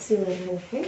Bismillahirrahmanirrahim.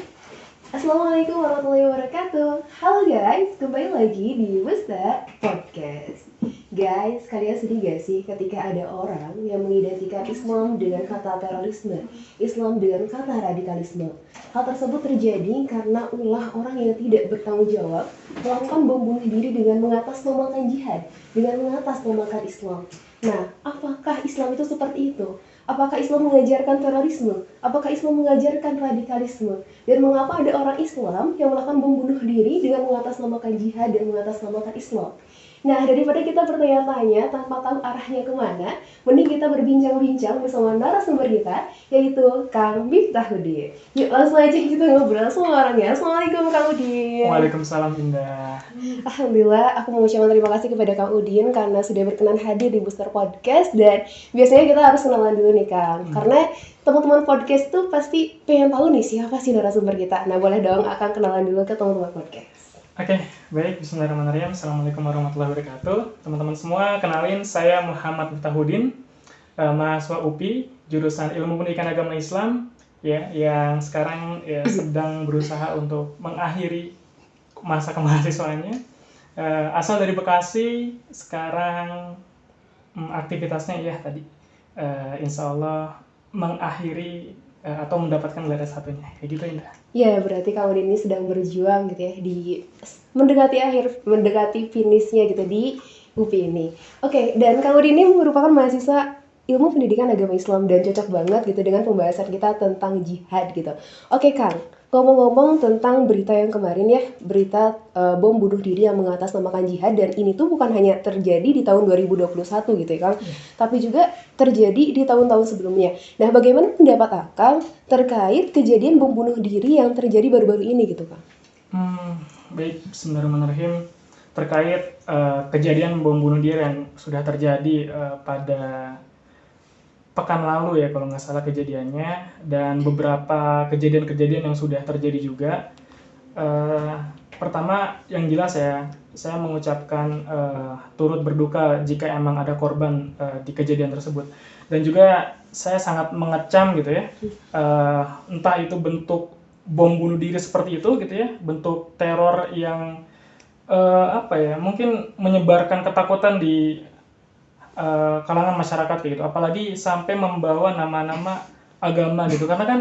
Assalamualaikum warahmatullahi wabarakatuh. Halo guys, kembali lagi di Wusta Podcast. Guys, kalian sedih gak sih ketika ada orang yang mengidentikan Islam dengan kata terorisme, Islam dengan kata radikalisme? Hal tersebut terjadi karena ulah orang yang tidak bertanggung jawab melakukan bom bunuh diri dengan mengatasnamakan jihad, dengan mengatasnamakan Islam. Nah, apakah Islam itu seperti itu? Apakah Islam mengajarkan terorisme? Apakah Islam mengajarkan radikalisme? Dan mengapa ada orang Islam yang melakukan bom bunuh diri dengan mengatasnamakan jihad dan mengatasnamakan Islam? Nah, daripada kita bertanya-tanya tanpa tahu arahnya kemana, mending kita berbincang-bincang bersama narasumber kita, yaitu Kang Miftahudin. Yuk langsung aja kita ngobrol sama orangnya. Assalamualaikum Kang Udin. Waalaikumsalam Indah. Alhamdulillah, aku mengucapkan terima kasih kepada Kang Udin karena sudah berkenan hadir di Booster Podcast. Dan biasanya kita harus kenalan dulu nih Kang, karena teman-teman podcast tuh pasti pengen tahu nih siapa sih narasumber kita. Nah, boleh dong akan kenalan dulu ke teman-teman podcast. Oke, baik. Bismillahirrahmanirrahim. Assalamualaikum warahmatullahi wabarakatuh. Teman-teman semua, kenalin saya Muhammad Miftahudin, mahasiswa UPI, jurusan Ilmu Pendidikan Agama Islam, ya, yang sekarang ya sedang berusaha untuk mengakhiri masa kemahasiswaannya. Asal dari Bekasi, sekarang aktivitasnya ya tadi, insya Allah mengakhiri atau mendapatkan gelar S1-nya. Kayak gitu, Indah. Ya, berarti Kang Udin ini sedang berjuang gitu ya di mendekati finishnya gitu di UPI ini. Oke, dan Kang Udin ini merupakan mahasiswa Ilmu Pendidikan Agama Islam dan cocok banget gitu dengan pembahasan kita tentang jihad gitu. Oke Kang, ngomong-ngomong tentang berita yang kemarin ya, berita bom bunuh diri yang mengatasnamakan jihad, dan ini tuh bukan hanya terjadi di tahun 2021 gitu ya Kang, tapi juga terjadi di tahun-tahun sebelumnya. Nah, bagaimana pendapat Akang terkait kejadian bom bunuh diri yang terjadi baru-baru ini gitu Kang? Baik, bismillahirrahmanirrahim. Terkait kejadian bom bunuh diri yang sudah terjadi pada pekan lalu ya kalau nggak salah kejadiannya, dan beberapa kejadian-kejadian yang sudah terjadi juga. Pertama yang jelas ya, saya mengucapkan turut berduka jika emang ada korban di kejadian tersebut, dan juga saya sangat mengecam gitu ya, entah itu bentuk bom bunuh diri seperti itu gitu ya, bentuk teror yang mungkin menyebarkan ketakutan di kalangan masyarakat kayak gitu, apalagi sampai membawa nama-nama agama gitu, karena kan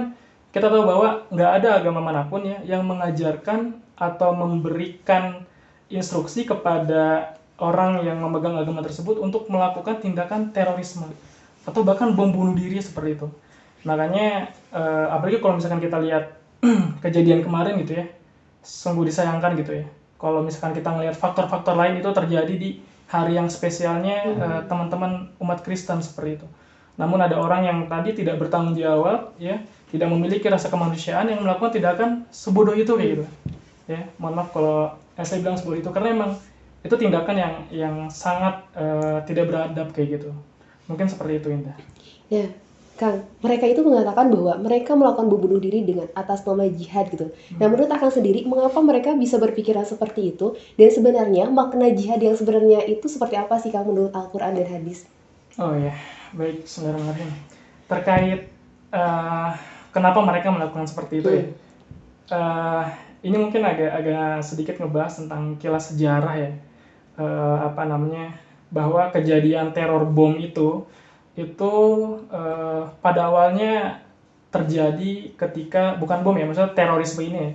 kita tahu bahwa nggak ada agama manapun ya yang mengajarkan atau memberikan instruksi kepada orang yang memegang agama tersebut untuk melakukan tindakan terorisme atau bahkan bom bunuh diri seperti itu. Makanya apalagi kalau misalkan kita lihat kejadian kemarin gitu ya, sungguh disayangkan gitu ya kalau misalkan kita ngelihat faktor-faktor lain itu terjadi di hari yang spesialnya teman-teman umat Kristen seperti itu. Namun ada orang yang tadi tidak bertanggung jawab ya, tidak memiliki rasa kemanusiaan yang melakukan tindakan sebodoh itu kayak gitu. Ya, mohon maaf kalau saya bilang sebodoh itu, karena emang itu tindakan yang sangat tidak beradab kayak gitu. Mungkin seperti itu, Indah. Ya, Kang, mereka itu mengatakan bahwa mereka melakukan bom bunuh diri dengan atas nama jihad gitu. Nah, menurut Akang sendiri, mengapa mereka bisa berpikiran seperti itu? Dan sebenarnya makna jihad yang sebenarnya itu seperti apa sih Kang menurut Al-Quran dan hadis? Oh ya, baik, bismillahirrahmanirrahim. Terkait kenapa mereka melakukan seperti itu ya. Ini mungkin agak sedikit ngebahas tentang kilas sejarah ya. Bahwa kejadian teror bom itu pada awalnya terjadi ketika, bukan bom ya, maksudnya terorisme ini ya,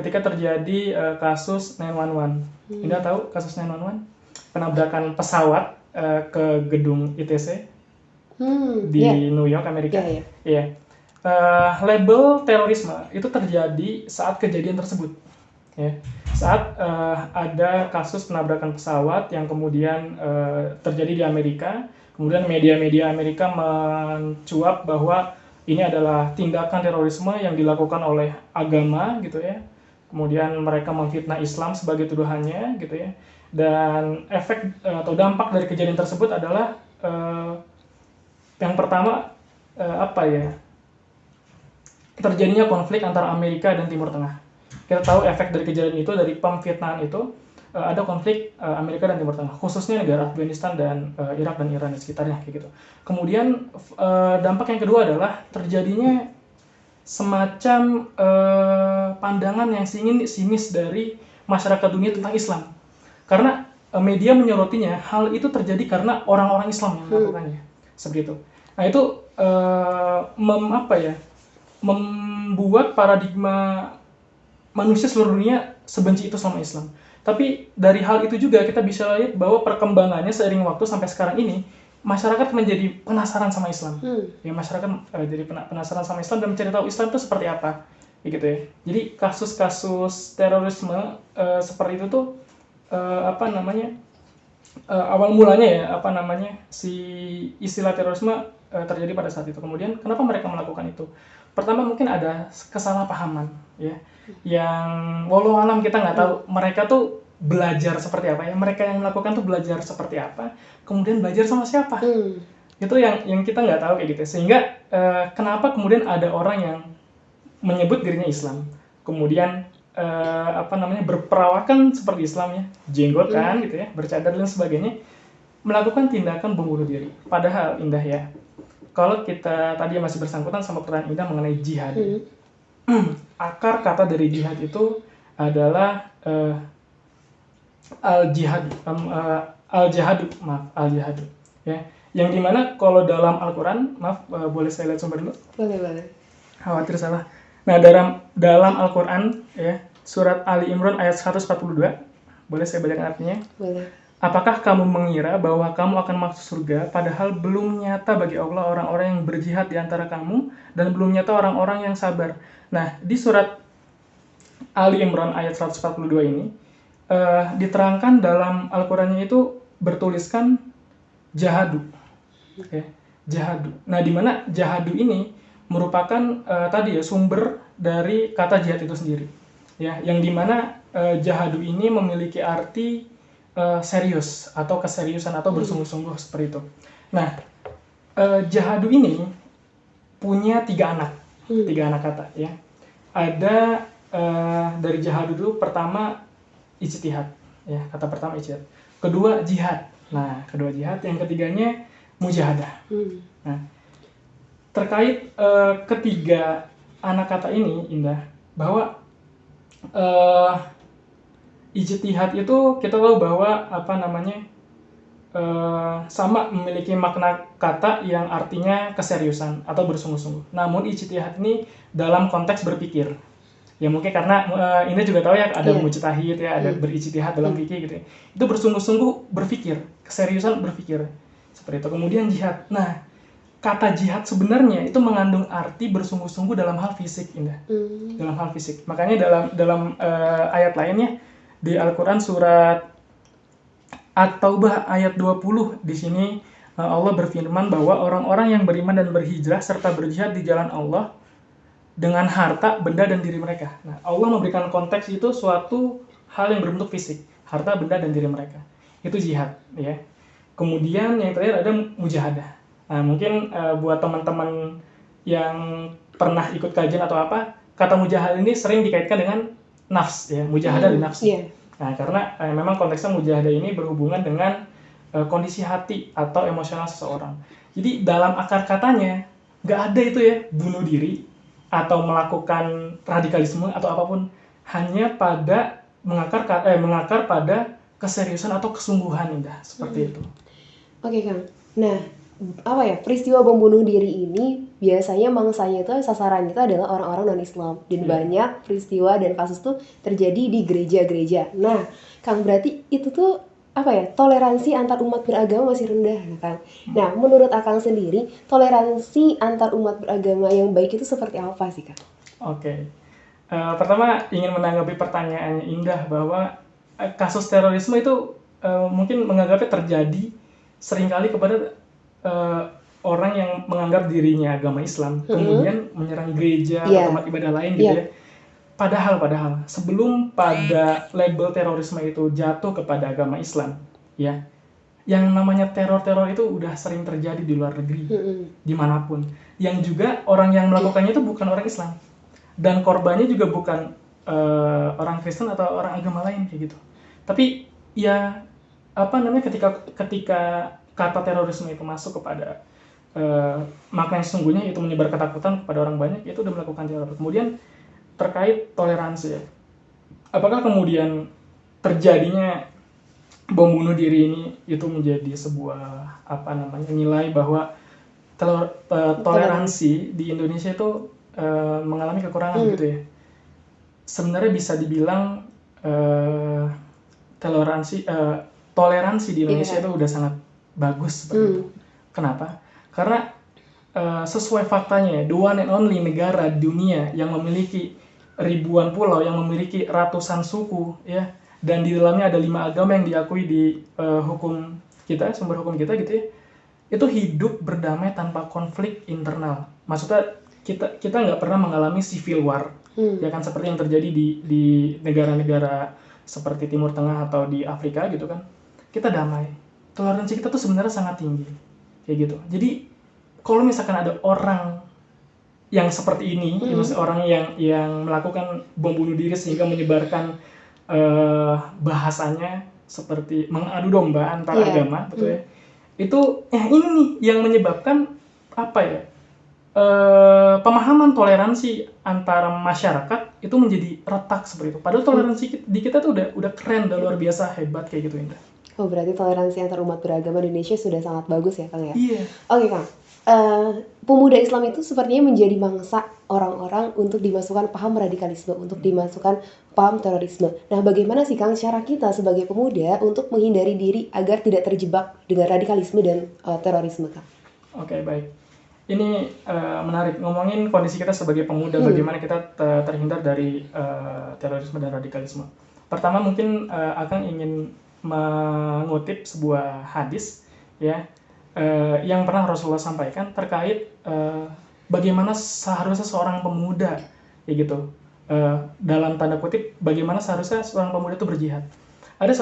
ketika terjadi kasus 911. Indah tahu kasus 911? Penabrakan pesawat ke gedung ITC di New York, Amerika. Iya. Label terorisme itu terjadi saat kejadian tersebut. Ya. Saat ada kasus penabrakan pesawat yang kemudian terjadi di Amerika. Kemudian media-media Amerika mencuap bahwa ini adalah tindakan terorisme yang dilakukan oleh agama gitu ya. Kemudian mereka memfitnah Islam sebagai tuduhannya gitu ya. Dan efek atau dampak dari kejadian tersebut adalah yang pertama terjadinya konflik antara Amerika dan Timur Tengah. Kita tahu efek dari kejadian itu, dari pemfitnahan itu, ada konflik Amerika dan Timur Tengah, khususnya negara Afghanistan dan Irak dan Iran dan sekitarnya kayak gitu. Kemudian dampak yang kedua adalah terjadinya semacam pandangan yang sinis dari masyarakat dunia tentang Islam. Karena media menyorotinya hal itu terjadi karena orang-orang Islam yang melakukannya. Seperti itu. Nah, itu membuat paradigma manusia seluruh dunia sebenci itu sama Islam. Tapi dari hal itu juga kita bisa lihat bahwa perkembangannya seiring waktu sampai sekarang ini, masyarakat menjadi penasaran sama Islam. Ya, masyarakat jadi penasaran sama Islam dan mencari tahu Islam itu seperti apa, gitu ya. Jadi kasus-kasus terorisme seperti itu tuh awal mulanya ya si istilah terorisme terjadi pada saat itu. Kemudian kenapa mereka melakukan itu? Pertama mungkin ada kesalahpahaman, ya, yang walau alam kita nggak tahu mereka tuh belajar seperti apa ya. Mereka yang melakukan tuh belajar seperti apa, kemudian belajar sama siapa. Itu yang kita nggak tahu kayak gitu. Sehingga kenapa kemudian ada orang yang menyebut dirinya Islam, kemudian berperawakan seperti Islam ya, jenggotan gitu ya, bercadar dan sebagainya, melakukan tindakan bom bunuh diri. Padahal Indah ya, kalau kita tadi masih bersangkutan sama pertanyaan Indah mengenai jihad, akar kata dari jihad itu adalah al-jihadu, ya, yang dimana kalau dalam Al-Quran, boleh saya lihat sumber dulu? Boleh. Khawatir salah. Nah, dalam Al-Quran ya, surat Ali Imran ayat 142, boleh saya bacakan artinya? Boleh. Apakah kamu mengira bahwa kamu akan masuk surga padahal belum nyata bagi Allah orang-orang yang berjihad di antara kamu dan belum nyata orang-orang yang sabar. Nah, di surat Ali Imran ayat 142 ini diterangkan dalam Al-Qur'annya itu bertuliskan jahadu. Okay. Jahadu. Nah, di mana jahadu ini merupakan tadi ya sumber dari kata jihad itu sendiri. Ya, yang dimana jahadu ini memiliki arti serius atau keseriusan atau bersungguh-sungguh seperti itu. Nah, jahadu ini punya tiga anak kata ya. Ada dari jahadu itu pertama ijtihad ya, kata pertama ijtihad. Kedua jihad. Nah, kedua jihad, yang ketiganya mujahadah. Nah, terkait ketiga anak kata ini Indah, bahwa ijtihad itu kita tahu bahwa sama memiliki makna kata yang artinya keseriusan atau bersungguh-sungguh. Namun ijtihad ini dalam konteks berpikir. Ya mungkin karena ini juga tahu ya ada mujtahid ya, ada berijtihad dalam fikih gitu ya. Itu bersungguh-sungguh berpikir, keseriusan berpikir. Seperti itu. Kemudian jihad. Nah, kata jihad sebenarnya itu mengandung arti bersungguh-sungguh dalam hal fisik, Indah. Dalam hal fisik. Makanya dalam ayat lainnya di Al-Quran surat At-Taubah ayat 20 di sini Allah berfirman bahwa orang-orang yang beriman dan berhijrah serta berjihad di jalan Allah dengan harta, benda dan diri mereka. Nah, Allah memberikan konteks itu suatu hal yang berbentuk fisik, harta, benda dan diri mereka. Itu jihad, ya. Kemudian yang terakhir ada mujahadah. Nah, mungkin buat teman-teman yang pernah ikut kajian atau apa, kata mujahadah ini sering dikaitkan dengan nafs ya, mujahadah di nafs. Nah, karena memang konteksnya mujahadah ini berhubungan dengan kondisi hati atau emosional seseorang. Jadi dalam akar katanya nggak ada itu ya bunuh diri atau melakukan radikalisme atau apapun, hanya pada mengakar pada keseriusan atau kesungguhan, Indah, seperti itu. Oke, Kang. Nah, peristiwa bom bunuh diri ini biasanya mangsanya itu sasarannya itu adalah orang-orang non-Islam dan banyak peristiwa dan kasus tuh terjadi di gereja-gereja. Nah, Kang, berarti itu tuh toleransi antar umat beragama masih rendah, Kang. Nah, menurut Akang sendiri, toleransi antar umat beragama yang baik itu seperti apa sih, Kang? Oke. Pertama ingin menanggapi pertanyaannya Indah bahwa kasus terorisme itu mungkin menganggapnya terjadi seringkali kepada orang yang menganggap dirinya agama Islam, kemudian menyerang gereja atau tempat ibadah lain gitu ya. Padahal sebelum pada label terorisme itu jatuh kepada agama Islam, ya, yang namanya teror itu udah sering terjadi di luar negeri, dimanapun. Yang juga orang yang melakukannya itu bukan orang Islam, dan korbannya juga bukan orang Kristen atau orang agama lain kayak gitu. Tapi ya ketika kata terorisme itu masuk kepada makna yang sesungguhnya itu menyebar ketakutan kepada orang banyak, itu udah melakukan teror. Kemudian terkait toleransi ya. Apakah kemudian terjadinya bom bunuh diri ini itu menjadi sebuah nilai bahwa toleransi di Indonesia itu mengalami kekurangan gitu ya? Sebenarnya bisa dibilang toleransi di Indonesia itu udah sangat bagus seperti itu. Kenapa? Karena sesuai faktanya, the one and only negara di dunia yang memiliki ribuan pulau, yang memiliki ratusan suku, ya, dan di dalamnya ada 5 agama yang diakui di hukum kita, sumber hukum kita gitu ya, itu hidup berdamai tanpa konflik internal. Maksudnya kita nggak pernah mengalami civil war, ya kan, seperti yang terjadi di negara-negara seperti Timur Tengah atau di Afrika gitu kan. Kita damai, toleransi kita tuh sebenarnya sangat tinggi, kayak gitu. Jadi kalau misalkan ada orang yang seperti ini, orang yang melakukan bom bunuh diri sehingga menyebarkan bahasanya seperti mengadu domba antar agama, betul ya? Itu ini nih yang menyebabkan pemahaman toleransi antara masyarakat itu menjadi retak seperti itu. Padahal toleransi di kita tuh udah keren, udah luar biasa hebat kayak gitu, Indah. Oh, berarti toleransi antar umat beragama di Indonesia sudah sangat bagus ya, Kang ya? Iya. Oke, Kang. Pemuda Islam itu sepertinya menjadi mangsa orang-orang untuk dimasukkan paham radikalisme, untuk dimasukkan paham terorisme. Nah, bagaimana sih Kang cara kita sebagai pemuda untuk menghindari diri agar tidak terjebak dengan radikalisme dan terorisme, Kang? Oke, baik. Ini menarik, ngomongin kondisi kita sebagai pemuda, bagaimana kita terhindar dari terorisme dan radikalisme. Pertama mungkin Akang ingin mengutip sebuah hadis ya, yang pernah Rasulullah sampaikan terkait bagaimana seharusnya seorang pemuda, ya gitu, dalam tanda kutip bagaimana seharusnya seorang pemuda itu berjihad. Ada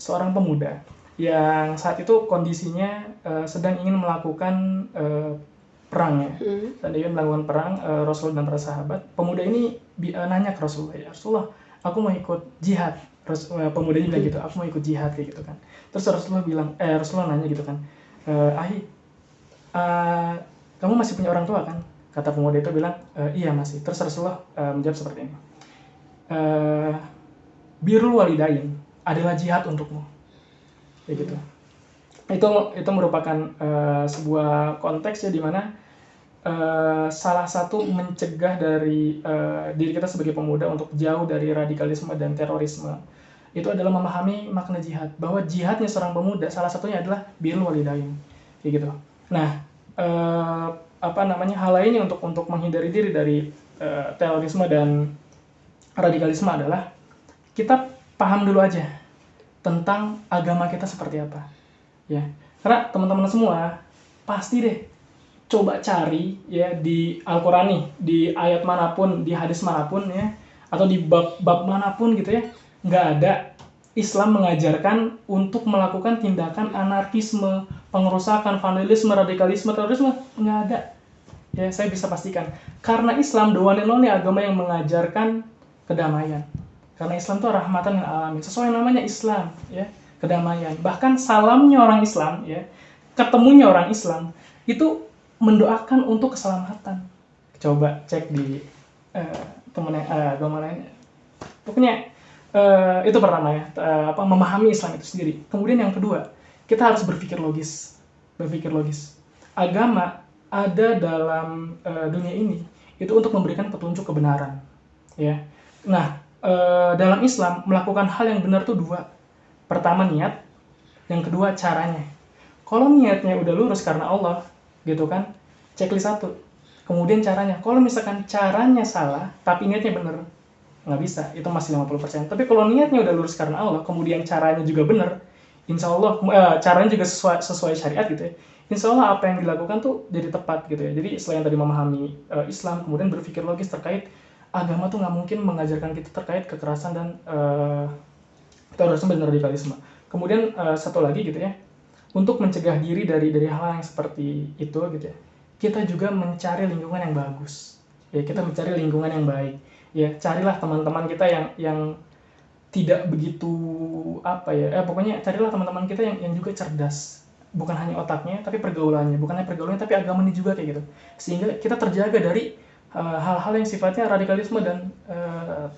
seorang pemuda yang saat itu kondisinya sedang ingin melakukan perang ya, dan ingin melakukan perang, Rasul dan para sahabat. Pemuda ini nanya ke Rasulullah, ya Rasulullah, aku mau ikut jihad. Pemudanya bilang gitu, aku mau ikut jihad kayak gitu kan. Terus Rasulullah nanya gitu kan, kamu masih punya orang tua kan? Kata pemuda itu bilang, iya masih. Terus Rasulullah menjawab seperti ini, birrul walidain adalah jihad untukmu, kayak gitu. Itu merupakan sebuah konteks ya, dimana salah satu mencegah dari diri kita sebagai pemuda untuk jauh dari radikalisme dan terorisme itu adalah memahami makna jihad, bahwa jihadnya seorang pemuda salah satunya adalah birrul walidain, kayak gitu. Nah, hal lainnya untuk menghindari diri dari terorisme dan radikalisme adalah kita paham dulu aja tentang agama kita seperti apa, ya. Karena teman-teman semua pasti deh coba cari ya di Al-Quran nih, di ayat manapun, di hadis manapun ya, atau di bab manapun gitu ya, nggak ada Islam mengajarkan untuk melakukan tindakan anarkisme, pengerusakan, vandalisme, radikalisme, terorisme, nggak ada. Ya, saya bisa pastikan. Karena Islam, the one and only agama yang mengajarkan kedamaian. Karena Islam itu rahmatan lil alamin. Sesuai namanya Islam, ya, kedamaian. Bahkan salamnya orang Islam, ya, ketemunya orang Islam itu mendoakan untuk keselamatan. Coba cek di teman agama lain. Pokoknya itu pertama ya, memahami Islam itu sendiri. Kemudian yang kedua, kita harus berpikir logis. Agama ada dalam dunia ini itu untuk memberikan petunjuk kebenaran, ya. Nah, dalam Islam melakukan hal yang benar tuh dua. Pertama niat, yang kedua caranya. Kalau niatnya udah lurus karena Allah, gitu kan, checklist 1. Kemudian caranya. Kalau misalkan caranya salah, tapi niatnya benar, nggak bisa, itu masih 50%. Tapi kalau niatnya udah lurus karena Allah, kemudian caranya juga benar, insya Allah caranya juga sesuai syariat gitu ya, insya Allah apa yang dilakukan tuh jadi tepat gitu ya. Jadi selain tadi memahami Islam, kemudian berpikir logis terkait agama tuh nggak mungkin mengajarkan kita terkait kekerasan dan terorisme dan radikalisme. Kemudian satu lagi gitu ya, untuk mencegah diri dari hal yang seperti itu gitu ya, kita juga mencari lingkungan yang bagus ya, kita mencari lingkungan yang baik ya. Carilah teman-teman kita yang tidak begitu pokoknya carilah teman-teman kita yang juga cerdas, bukan hanya otaknya tapi pergaulannya, bukan hanya pergaulannya tapi agamanya juga kayak gitu, sehingga kita terjaga dari hal-hal yang sifatnya radikalisme dan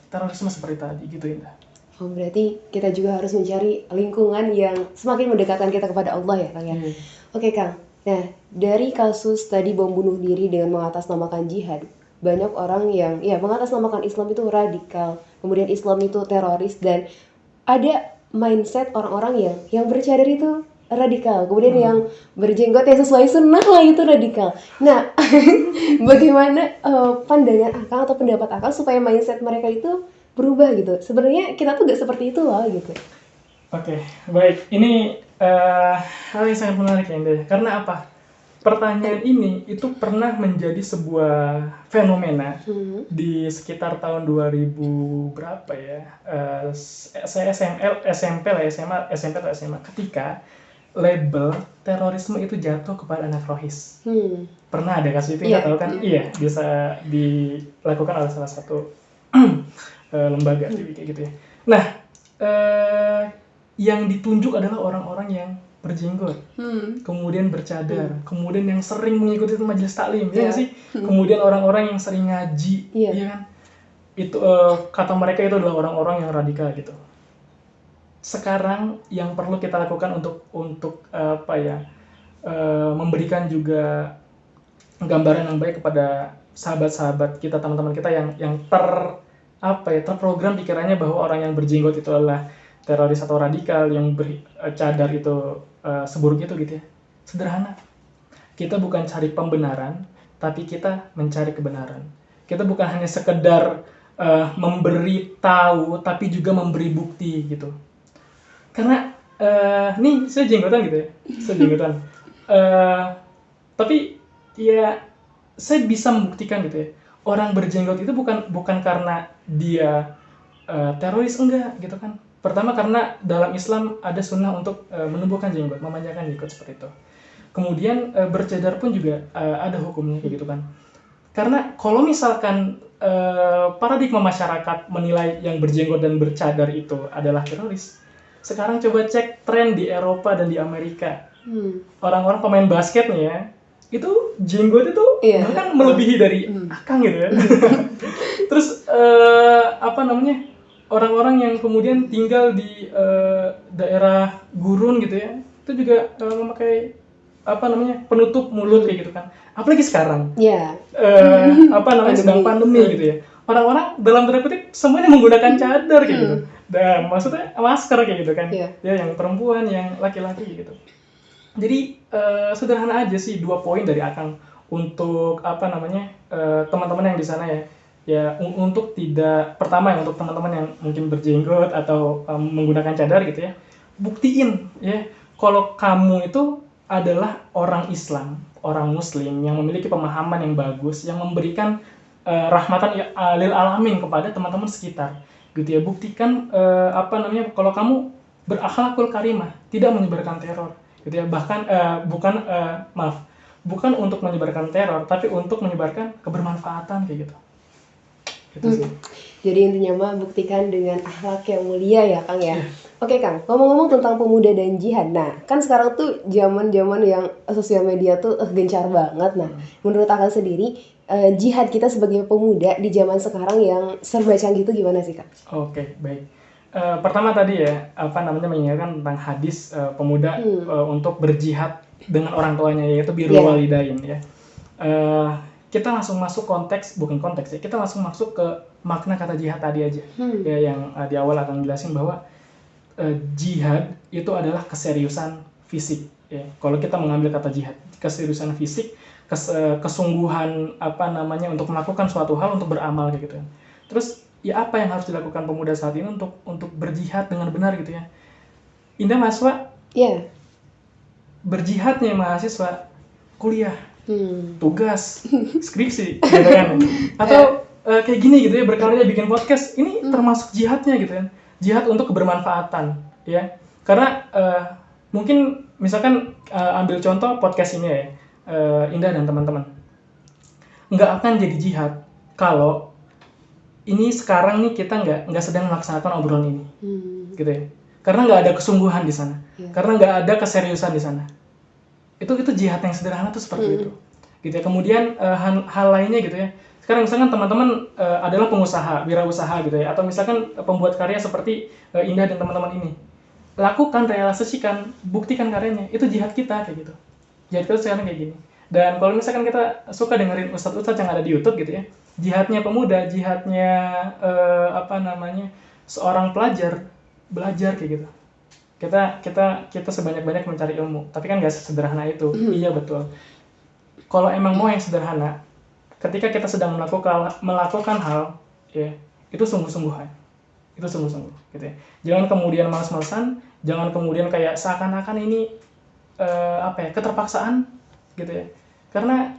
terorisme seperti tadi gitu Indah. Oh, berarti kita juga harus mencari lingkungan yang semakin mendekatkan kita kepada Allah ya, Kang ya. Oke, Kang. Nah, dari kasus tadi bom bunuh diri dengan mengatasnamakan jihad, banyak orang yang ya mengatasnamakan Islam itu radikal, kemudian Islam itu teroris, dan ada mindset orang-orang yang bercadar itu radikal, kemudian yang berjenggot yang sesuai sunnah lah itu radikal. Nah, bagaimana pandangan Akang atau pendapat Akang supaya mindset mereka itu berubah gitu? Sebenarnya kita tuh gak seperti itu loh gitu. Oke, baik. Ini hal yang sangat menarik ya Indah. Karena apa? Pertanyaan ini itu pernah menjadi sebuah fenomena di sekitar tahun 2000 berapa ya? Saya SMP lah, SMP atau SMA, ketika label terorisme itu jatuh kepada anak rohis. Pernah ada kasus itu, nggak tahu kan? Iya, bisa dilakukan oleh salah satu lembaga kayak gitu ya. Nah, yang ditunjuk adalah orang-orang yang berjenggot, kemudian bercadar, kemudian yang sering mengikuti majelis taklim, ya nggak sih? Kemudian orang-orang yang sering ngaji, ya kan? Itu kata mereka itu adalah orang-orang yang radikal gitu. Sekarang yang perlu kita lakukan untuk apa ya? Memberikan juga gambaran yang baik kepada sahabat-sahabat kita, teman-teman kita yang terprogram pikirannya bahwa orang yang berjenggot itu adalah teroris atau radikal, yang bercadar itu seburuk itu gitu ya. Sederhana. Kita bukan cari pembenaran, tapi kita mencari kebenaran. Kita bukan hanya sekedar memberi tahu, tapi juga memberi bukti gitu. Karena nih saya jenggotan gitu ya, tapi ya saya bisa membuktikan gitu ya, orang berjenggot itu bukan karena dia teroris, enggak gitu kan. Pertama karena dalam Islam ada sunnah untuk menumbuhkan jenggot, memanjangkan jenggot seperti itu. Kemudian bercadar pun juga ada hukumnya kayak gitu kan. Karena kalau misalkan paradigma masyarakat menilai yang berjenggot dan bercadar itu adalah teroris, sekarang coba cek tren di Eropa dan di Amerika. Orang-orang pemain basket nih ya, itu jenggot itu bahkan melebihi dari Akang gitu ya. Terus orang-orang yang kemudian tinggal di daerah gurun gitu ya, itu juga memakai penutup mulut kayak gitu kan. Apalagi sekarang sedang pandemi gitu ya, orang-orang dalam tanda kutip semuanya menggunakan cadar kayak gitu, dan maksudnya masker kayak gitu kan, ya yang perempuan, yang laki-laki gitu. Jadi sederhana aja sih 2 poin dari Akang untuk teman-teman yang di sana ya untuk tidak, pertama ya untuk teman-teman yang mungkin berjenggot atau menggunakan cadar gitu ya, buktiin ya kalau kamu itu adalah orang Islam, orang Muslim yang memiliki pemahaman yang bagus, yang memberikan rahmatan lil alamin kepada teman-teman sekitar gitu ya. Buktikan kalau kamu berakhlakul karimah, tidak menyebarkan teror gitu ya, bahkan bukan untuk menyebarkan teror, tapi untuk menyebarkan kebermanfaatan kayak gitu. Gitu sih. Jadi intinya mah buktikan dengan akhlak yang mulia ya Kang ya. Oke Kang, ngomong-ngomong tentang pemuda dan jihad. Nah, kan sekarang tuh zaman-zaman yang sosial media tuh gencar banget. Nah, menurut Akang sendiri jihad kita sebagai pemuda di zaman sekarang yang serba canggih itu gimana sih Kang? Oke, baik. Pertama tadi ya, mengingatkan tentang hadis pemuda untuk berjihad dengan orang tuanya, yaitu birrul walidain ya. Kita langsung masuk kita langsung masuk ke makna kata jihad tadi aja. Ya, yang di awal akan jelasin bahwa jihad itu adalah keseriusan fisik ya. Kalau kita mengambil kata jihad, keseriusan fisik, kesungguhan untuk melakukan suatu hal, untuk beramal kayak gitu. Terus ya apa yang harus dilakukan pemuda saat ini untuk berjihad dengan benar gitu ya. Indah mahasiswa berjihadnya mahasiswa kuliah, tugas, skripsi gitu kan. Atau kayak gini gitu ya, berkarya bikin podcast, ini termasuk jihadnya gitu kan. Jihad untuk kebermanfaatan ya. Karena mungkin misalkan ambil contoh podcast ini ya, Indah dan teman-teman, nggak akan jadi jihad kalau ini sekarang nih kita nggak sedang melaksanakan obrolan ini, gitu ya. Karena nggak ada kesungguhan di sana, karena nggak ada keseriusan di sana. Itu jihad yang sederhana tuh seperti itu. Gitu ya. Kemudian hal lainnya gitu ya. Sekarang misalkan teman-teman adalah pengusaha, wirausaha gitu ya, atau misalkan pembuat karya seperti Indah dan teman-teman ini. Lakukan, realisasikan, buktikan karyanya. Itu jihad kita kayak gitu. Jihad kita sekarang kayak gini. Dan kalau misalkan kita suka dengerin ustadz-ustadz yang ada di YouTube gitu ya, jihadnya pemuda, jihadnya seorang pelajar belajar kayak gitu. Kita sebanyak-banyak mencari ilmu, tapi kan nggak sesederhana itu. Iya betul. Kalau emang mau yang sederhana, ketika kita sedang melakukan hal, ya itu sungguh-sungguhan, itu sungguh-sungguh, gitu ya. Jangan kemudian malas-malasan, jangan kemudian kayak seakan-akan ini keterpaksaan, gitu ya. Karena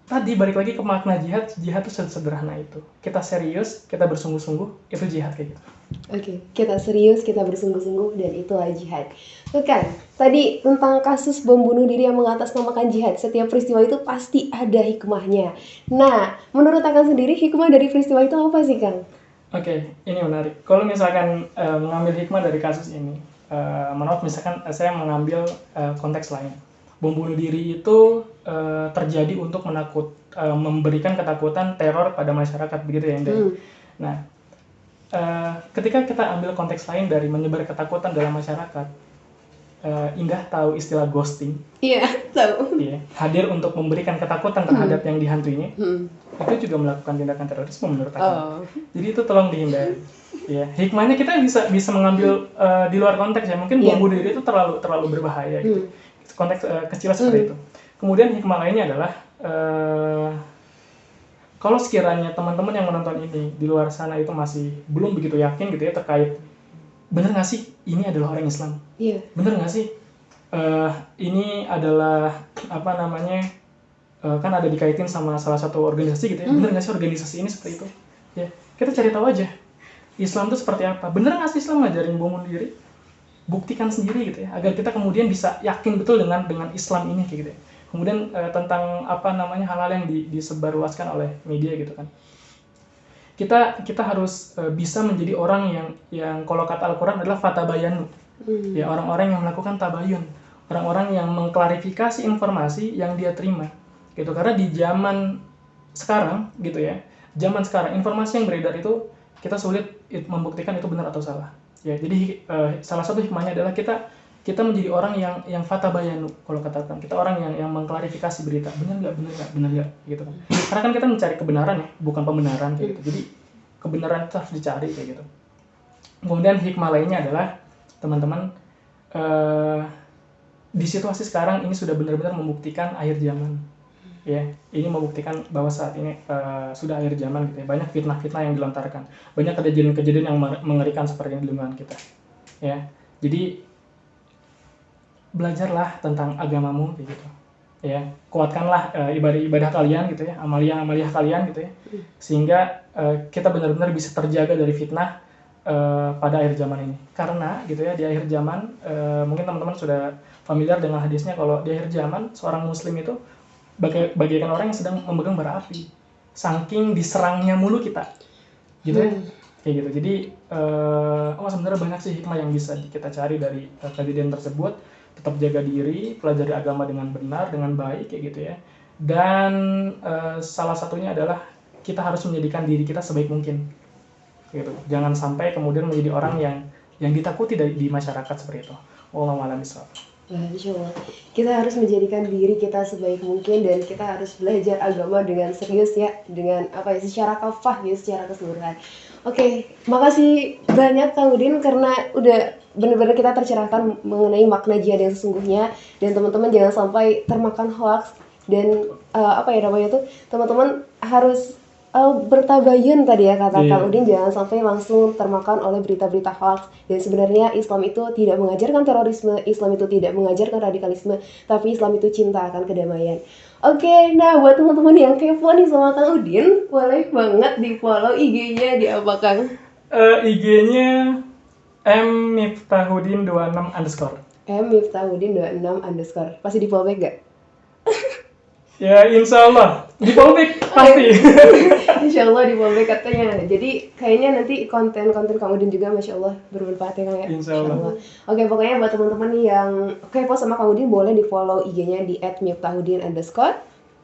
tadi balik lagi ke makna jihad itu sederhana itu. Kita serius, kita bersungguh-sungguh, itu jihad kayak gitu. Oke, kita serius, kita bersungguh-sungguh, dan itulah jihad. Tuh kan, tadi tentang kasus bom bunuh diri yang mengatasnamakan jihad. Setiap peristiwa itu pasti ada hikmahnya. Nah, menurut Akang sendiri, hikmah dari peristiwa itu apa sih, Kang? Oke, ini menarik. Kalau misalkan mengambil hikmah dari kasus ini, menurut misalkan saya mengambil konteks lain. Bom bunuh diri itu terjadi untuk memberikan ketakutan, teror pada masyarakat, begitu ya, Indah? Nah, ketika kita ambil konteks lain dari menyebar ketakutan dalam masyarakat, Indah tahu istilah ghosting? Iya, tahu. Iya, hadir untuk memberikan ketakutan terhadap yang dihantuinya. Itu juga melakukan tindakan terorisme menurut aku. Jadi itu tolong dihindari. Ya, hikmahnya kita bisa mengambil di luar konteks ya. Mungkin bom bunuh diri itu terlalu berbahaya gitu. Konteks kecil seperti itu. Kemudian hikmah lainnya adalah kalau sekiranya teman-teman yang menonton ini di luar sana itu masih belum begitu yakin gitu ya terkait bener nggak sih ini adalah orang Islam? Iya. Bener nggak sih ini adalah kan ada dikaitin sama salah satu organisasi gitu ya? Bener nggak sih organisasi ini seperti itu? Ya, kita cari tahu aja Islam itu seperti apa. Bener nggak sih Islam ngajarin bom bunuh diri? Buktikan sendiri gitu ya, agar kita kemudian bisa yakin betul dengan Islam ini kayak gitu ya. Kemudian tentang hal-hal yang disebarluaskan oleh media gitu kan. Kita harus bisa menjadi orang yang kalau kata Al-Qur'an adalah fatabayanu. Ya, orang-orang yang melakukan tabayun, orang-orang yang mengklarifikasi informasi yang dia terima. Gitu, karena di zaman sekarang gitu ya. Zaman sekarang informasi yang beredar itu kita sulit membuktikan itu benar atau salah. Ya, jadi salah satu hikmahnya adalah kita menjadi orang yang fatabayanu, kalau katakan kita orang yang mengklarifikasi berita, benar nggak gitu kan. Karena kan kita mencari kebenaran ya, bukan pembenaran kayak gitu. Jadi kebenaran itu harus dicari kayak gitu. Kemudian hikmah lainnya adalah teman-teman di situasi sekarang ini sudah benar-benar membuktikan akhir zaman. Ya, ini membuktikan bahwa saat ini sudah akhir zaman gitu ya. Banyak fitnah-fitnah yang dilontarkan, banyak kejadian-kejadian yang mengerikan seperti di lingkungan kita. Ya, jadi belajarlah tentang agamamu gitu. Ya, kuatkanlah ibadah-ibadah kalian gitu ya, amalia-amalia kalian gitu ya, sehingga kita benar-benar bisa terjaga dari fitnah pada akhir zaman ini. Karena gitu ya, di akhir zaman mungkin teman-teman sudah familiar dengan hadisnya kalau di akhir zaman seorang muslim itu bagaikan orang yang sedang memegang bara api, saking diserangnya mulu kita, gitu ya, kayak gitu. Jadi sebenarnya banyak sih hikmah yang bisa kita cari dari kejadian tersebut. Tetap jaga diri, pelajari agama dengan benar, dengan baik, kayak gitu ya. Dan salah satunya adalah kita harus menjadikan diri kita sebaik mungkin, gitu. Jangan sampai kemudian menjadi orang yang ditakuti di masyarakat seperti itu. Wallahu a'lam bishawab. Insya Allah. Kita harus menjadikan diri kita sebaik mungkin dan kita harus belajar agama dengan serius ya, dengan secara kafah gitu, secara keseluruhan. Oke, makasih banyak Kang Udin karena udah benar-benar kita tercerahkan mengenai makna jihad yang sesungguhnya, dan teman-teman jangan sampai termakan hoax dan teman-teman harus bertabayun tadi ya kata Kang Udin, jangan sampai langsung termakan oleh berita-berita hoax. Dan sebenarnya Islam itu tidak mengajarkan terorisme, Islam itu tidak mengajarkan radikalisme, tapi Islam itu cinta akan kedamaian. Oke, nah buat teman-teman yang kepo nih sama Kang Udin, boleh banget di follow IG-nya di apa Kang? IG-nya @miftahudin26_. @miftahudin26_. Pasti di follow back gak? Ya insya Allah di publik pasti. Insya Allah di publik katanya. Jadi kayaknya nanti konten-konten Kamudin juga Masya Allah bermanfaat ya Kang ya. Insya Allah. Oke, pokoknya buat teman-teman nih yang kepo sama Kamudin boleh di follow IG-nya di @miftahudin_.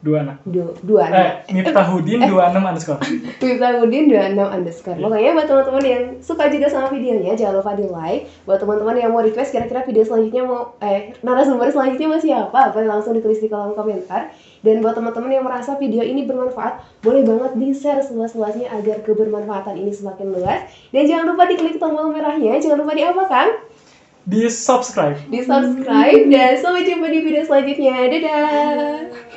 26. Dua Miftahudin 26 _ Miftahudin 26 _. Pokoknya buat teman-teman yang suka juga sama videonya jangan lupa di like. Buat teman-teman yang mau request kira-kira video selanjutnya mau narasumber selanjutnya mau siapa, boleh langsung ditulis di kolom komentar. Dan buat teman-teman yang merasa video ini bermanfaat, boleh banget di-share seluas-luasnya agar kebermanfaatan ini semakin luas. Dan jangan lupa diklik tombol merahnya, jangan lupa di apa Kang? Di subscribe. Di subscribe dan sampai jumpa di video selanjutnya. Dadah.